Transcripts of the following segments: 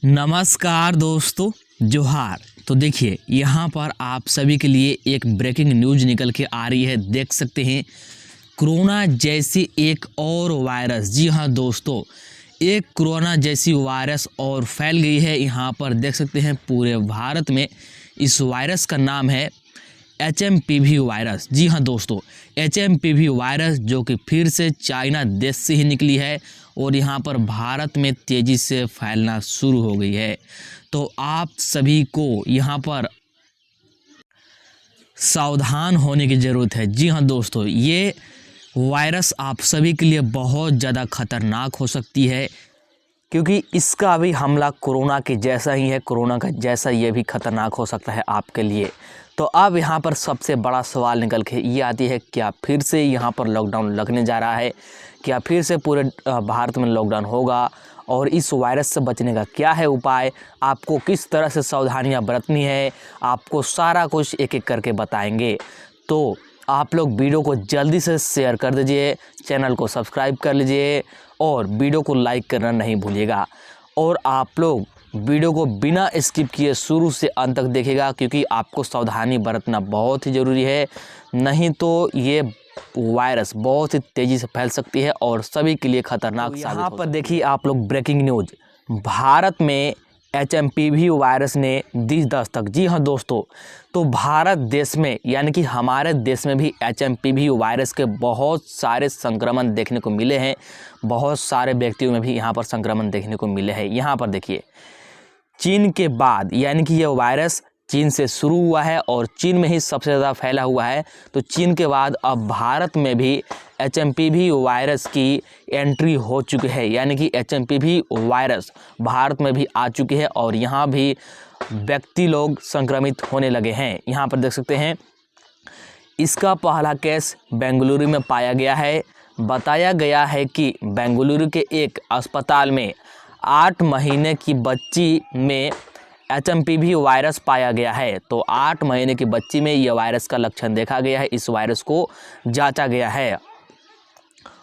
नमस्कार दोस्तों, जोहार। तो देखिए यहाँ पर आप सभी के लिए एक ब्रेकिंग न्यूज़ निकल के आ रही है। देख सकते हैं कोरोना जैसी एक और वायरस, जी हाँ दोस्तों, एक कोरोना जैसी वायरस और फैल गई है। यहाँ पर देख सकते हैं पूरे भारत में। इस वायरस का नाम है HMPV वायरस। जी हाँ दोस्तों, HMPV वायरस जो कि फिर से चाइना देश से ही निकली है और यहाँ पर भारत में तेज़ी से फैलना शुरू हो गई है। तो आप सभी को यहाँ पर सावधान होने की ज़रूरत है। जी हाँ दोस्तों, ये वायरस आप सभी के लिए बहुत ज़्यादा खतरनाक हो सकती है, क्योंकि इसका भी हमला कोरोना के जैसा ही है। कोरोना का जैसा ये भी खतरनाक हो सकता है आपके लिए। तो अब यहाँ पर सबसे बड़ा सवाल निकल के ये आती है, क्या फिर से यहाँ पर लॉकडाउन लगने जा रहा है? क्या फिर से पूरे भारत में लॉकडाउन होगा? और इस वायरस से बचने का क्या है उपाय? आपको किस तरह से सावधानियाँ बरतनी है? आपको सारा कुछ एक एक करके बताएंगे। तो आप लोग वीडियो को जल्दी से शेयर कर दीजिए, चैनल को सब्सक्राइब कर लीजिए और वीडियो को लाइक करना नहीं भूलिएगा। और आप लोग वीडियो को बिना स्किप किए शुरू से अंत तक देखिएगा, क्योंकि आपको सावधानी बरतना बहुत ही ज़रूरी है। नहीं तो ये वायरस बहुत ही तेज़ी से फैल सकती है और सभी के लिए खतरनाक साबित हो सकती है। यहाँ पर देखिए आप लोग ब्रेकिंग न्यूज़, भारत में HMPV वायरस ने दी दस्तक। जी हाँ दोस्तों, तो भारत देश में यानी कि हमारे देश में भी HMPV वायरस के बहुत सारे संक्रमण देखने को मिले हैं। बहुत सारे व्यक्तियों में भी यहाँ पर संक्रमण देखने को मिले हैं। यहाँ पर देखिए, चीन के बाद यानी कि यह वायरस चीन से शुरू हुआ है और चीन में ही सबसे ज़्यादा फैला हुआ है। तो चीन के बाद अब भारत में भी HMPV वायरस की एंट्री हो चुकी है, यानी कि HMPV वायरस भारत में भी आ चुकी है और यहाँ भी व्यक्ति लोग संक्रमित होने लगे हैं। यहाँ पर देख सकते हैं इसका पहला केस बेंगलुरु में पाया गया है। बताया गया है कि बेंगलुरु के एक अस्पताल में 8 महीने की बच्ची में HMPV वायरस पाया गया है। तो 8 महीने की बच्ची में यह वायरस का लक्षण देखा गया है। इस वायरस को जांचा गया है।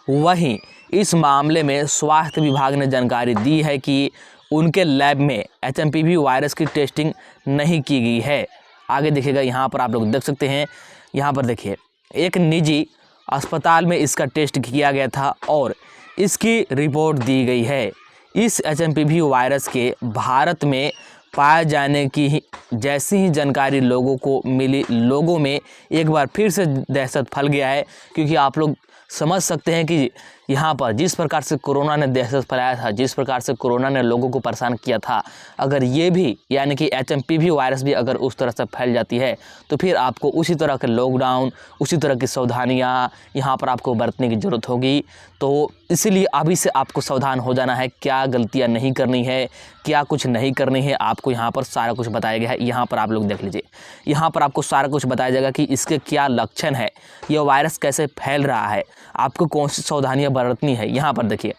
वहीं इस मामले में स्वास्थ्य विभाग ने जानकारी दी है कि उनके लैब में HMPV वायरस की टेस्टिंग नहीं की गई है। आगे देखिएगा, यहाँ पर आप लोग देख सकते हैं। यहाँ पर देखिए, एक निजी अस्पताल में इसका टेस्ट किया गया था और इसकी रिपोर्ट दी गई है। इस HMPV वायरस के भारत में पाए जाने की जैसी ही जानकारी लोगों को मिली, लोगों में एक बार फिर से दहशत फैल गया है। क्योंकि आप लोग समझ सकते हैं कि यहाँ पर जिस प्रकार से कोरोना ने दहशत फैलाया था, जिस प्रकार से कोरोना ने लोगों को परेशान किया था, अगर ये भी यानी कि HMPV वायरस भी अगर उस तरह से फैल जाती है तो फिर आपको उसी तरह के लॉकडाउन, उसी तरह की सावधानियाँ यहाँ पर आपको बरतने की ज़रूरत होगी। तो इसीलिए अभी से आपको सावधान हो जाना है, क्या गलतियाँ नहीं करनी है, क्या कुछ नहीं करनी है। आपको यहाँ पर सारा कुछ बताया गया है। यहाँ पर आप लोग देख लीजिए, यहाँ पर आपको सारा कुछ बताया जाएगा कि इसके क्या लक्षण है, यह वायरस कैसे फैल रहा है, आपको कौन सी सावधानियाँ बरतनी है। यहाँ पर देखिए,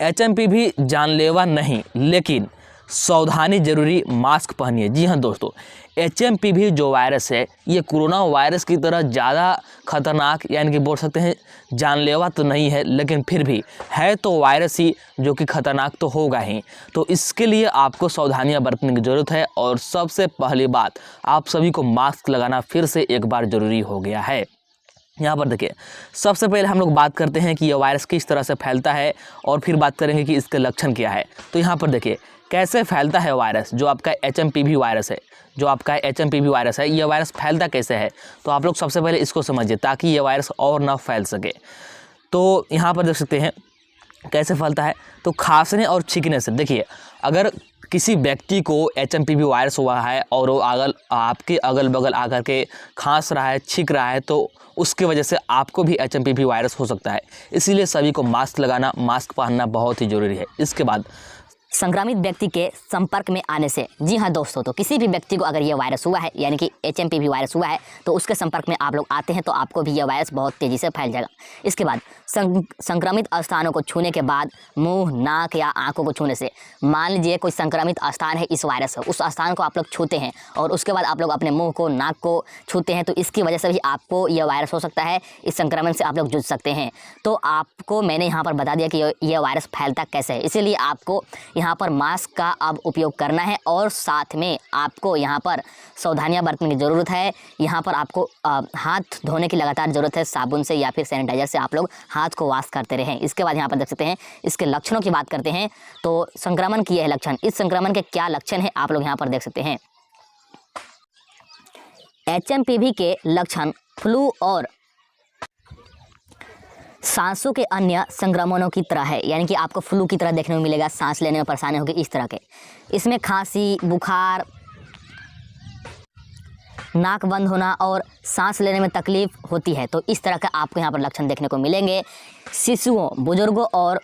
HMPV जानलेवा नहीं लेकिन सावधानी जरूरी, मास्क पहनिए। जी हाँ दोस्तों, HMPV जो वायरस है ये कोरोना वायरस की तरह ज़्यादा खतरनाक यानी कि बोल सकते हैं जानलेवा तो नहीं है, लेकिन फिर भी है तो वायरस ही, जो कि खतरनाक तो होगा ही। तो इसके लिए आपको सावधानियां बरतने की ज़रूरत है। और सबसे पहली बात, आप सभी को मास्क लगाना फिर से एक बार ज़रूरी हो गया है। यहाँ पर देखिए, सबसे पहले हम लोग बात करते हैं कि यह वायरस किस तरह से फैलता है और फिर बात करेंगे कि इसके लक्षण क्या है। तो यहाँ पर देखिए कैसे फैलता है वायरस, जो आपका HMPV वायरस है, जो आपका HMPV वायरस है, यह वायरस फैलता कैसे है। तो आप लोग सबसे पहले इसको समझिए ताकि यह वायरस और ना फैल सके। तो यहाँ पर देख सकते हैं कैसे फैलता है। तो खांसने और छींकने से, देखिए अगर किसी व्यक्ति को HMPV वायरस हुआ है और वो आपके अगल बगल आकर के खांस रहा है, छींक रहा है, तो उसकी वजह से आपको भी HMPV वायरस हो सकता है। इसीलिए सभी को मास्क लगाना, मास्क पहनना बहुत ही ज़रूरी है। इसके बाद संक्रमित व्यक्ति के संपर्क में आने से, जी हाँ दोस्तों, तो किसी भी व्यक्ति को अगर यह वायरस हुआ है यानी कि HMPV वायरस हुआ है तो उसके संपर्क में आप लोग आते हैं तो आपको भी यह वायरस बहुत तेज़ी से फैल जाएगा। इसके बाद संक्रमित स्थानों को छूने के बाद मुंह, नाक या आंखों को छूने से, मान लीजिए कोई संक्रमित स्थान है इस वायरस से, उस स्थान को आप लोग छूते हैं और उसके बाद आप लोग अपने मुंह को, नाक को छूते हैं तो इसकी वजह से भी आपको यह वायरस हो सकता है। इस संक्रमण से आप लोग जूझ सकते हैं। तो आपको मैंने यहाँ पर बता दिया कि यह वायरस फैलता कैसे है, इसीलिए आपको यहाँ यहाँ पर मास्क का अब उपयोग करना है और साथ में आपको यहाँ पर सावधानियाँ बरतने की ज़रूरत है। यहाँ पर आपको हाथ धोने की लगातार ज़रूरत है, साबुन से या फिर सैनिटाइजर से आप लोग हाथ को वॉश करते रहें। इसके बाद यहाँ पर देख सकते हैं इसके लक्षणों की बात करते हैं तो संक्रमण की यह लक्षण, इस संक्रमण के क्या लक्षण हैं आप लोग यहाँ पर देख सकते हैं। HMPV के लक्षण फ्लू और सांसों के अन्य संक्रमणों की तरह है, यानी कि आपको फ्लू की तरह देखने को मिलेगा, सांस लेने में परेशानी होगी इस तरह के। इसमें खांसी, बुखार, नाक बंद होना और सांस लेने में तकलीफ होती है, तो इस तरह का आपको यहाँ पर लक्षण देखने को मिलेंगे। शिशुओं, बुजुर्गों और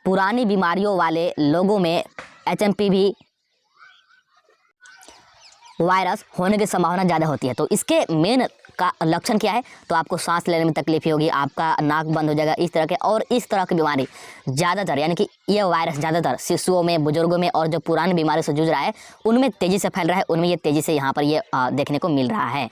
पुरानी बीमारियों वाले लोगों में HMPV वायरस होने की संभावना ज़्यादा होती है। तो इसके मेन का लक्षण क्या है, तो आपको सांस लेने में तकलीफ होगी, आपका नाक बंद हो जाएगा इस तरह के। और इस तरह की बीमारी ज़्यादातर, यानी कि यह वायरस ज़्यादातर शिशुओं में, बुजुर्गों में और जो पुरानी बीमारी से जूझ रहा है उनमें तेज़ी से फैल रहा है, उनमें ये तेज़ी से यहाँ पर ये देखने को मिल रहा है।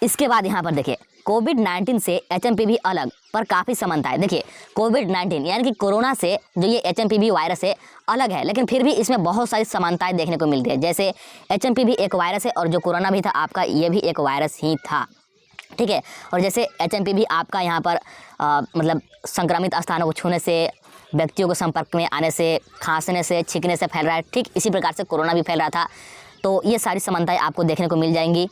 इसके बाद यहाँ पर देखिए कोविड-19 से HMPV अलग पर काफ़ी समानता है। देखिए कोविड-19 यानी कि कोरोना से जो ये HMPV वायरस है अलग है, लेकिन फिर भी इसमें बहुत सारी समानताएं देखने को मिलती है। जैसे HMPV एक वायरस है और जो कोरोना भी था आपका ये भी एक वायरस ही था, ठीक है। और जैसे HMPV आपका यहाँ पर मतलब संक्रमित स्थानों को छूने से, व्यक्तियों के संपर्क में आने से, खांसने से, छींकने से फैल रहा है, ठीक इसी प्रकार से कोरोना भी फैल रहा था। तो ये सारी समानताएँ आपको देखने को मिल जाएंगी।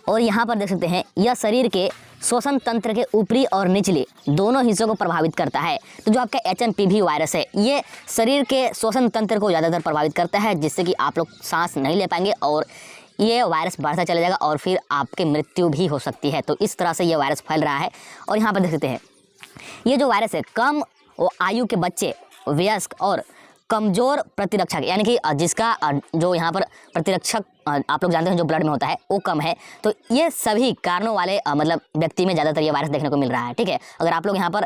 और यहाँ पर देख सकते हैं यह शरीर के श्वसन तंत्र के ऊपरी और निचली दोनों हिस्सों को प्रभावित करता है। तो जो आपका HMPV वायरस है ये शरीर के श्वसन तंत्र को ज़्यादातर प्रभावित करता है, जिससे कि आप लोग सांस नहीं ले पाएंगे और ये वायरस बढ़ता चला जाएगा और फिर आपकी मृत्यु भी हो सकती है। तो इस तरह से ये वायरस फैल रहा है। और यहाँ पर देख सकते हैं ये जो वायरस है कम आयु के बच्चे, वयस्क और कमज़ोर प्रतिरक्षक, यानी कि जिसका जो यहाँ पर प्रतिरक्षक आप लोग जानते हैं जो ब्लड में होता है वो कम है, तो ये सभी कारणों वाले मतलब व्यक्ति में ज़्यादातर ये वायरस देखने को मिल रहा है, ठीक है। अगर आप लोग यहाँ पर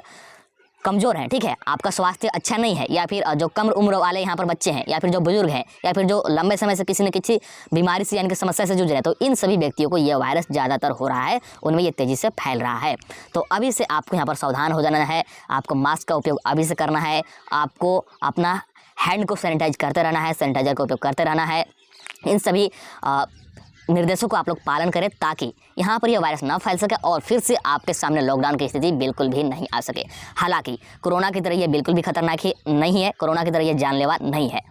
कमज़ोर हैं, ठीक है, आपका स्वास्थ्य अच्छा नहीं है, या फिर जो कम उम्र वाले यहाँ पर बच्चे हैं, या फिर जो बुजुर्ग हैं, या फिर जो लंबे समय से किसी न किसी बीमारी से यानी कि समस्या से जूझ रहे हैं, तो इन सभी व्यक्तियों को ये वायरस ज़्यादातर हो रहा है, उनमें ये तेज़ी से फैल रहा है। तो अभी से आपको यहाँ पर सावधान हो जाना है, आपको मास्क का उपयोग अभी से करना है, आपको अपना हैंड को सैनिटाइज करते रहना है, सैनिटाइजर का उपयोग करते रहना है। इन सभी निर्देशों को आप लोग पालन करें ताकि यहाँ पर यह वायरस ना फैल सके और फिर से आपके सामने लॉकडाउन की स्थिति बिल्कुल भी नहीं आ सके। हालांकि कोरोना की तरह ये बिल्कुल भी खतरनाक नहीं है, कोरोना की तरह ये जानलेवा नहीं है।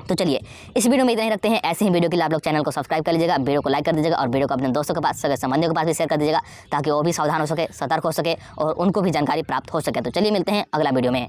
तो चलिए इस वीडियो में इतना ही रखते हैं। ऐसे ही वीडियो के लिए आप लोग चैनल को सब्सक्राइब कर लीजिएगा, वीडियो को लाइक कर दीजिएगा और वीडियो को अपने दोस्तों के पास, सगे संबंधियों के पास भी शेयर कर दीजिएगा ताकि वो भी सावधान हो सके, सतर्क हो सके और उनको भी जानकारी प्राप्त हो सके। तो चलिए मिलते हैं अगला वीडियो में।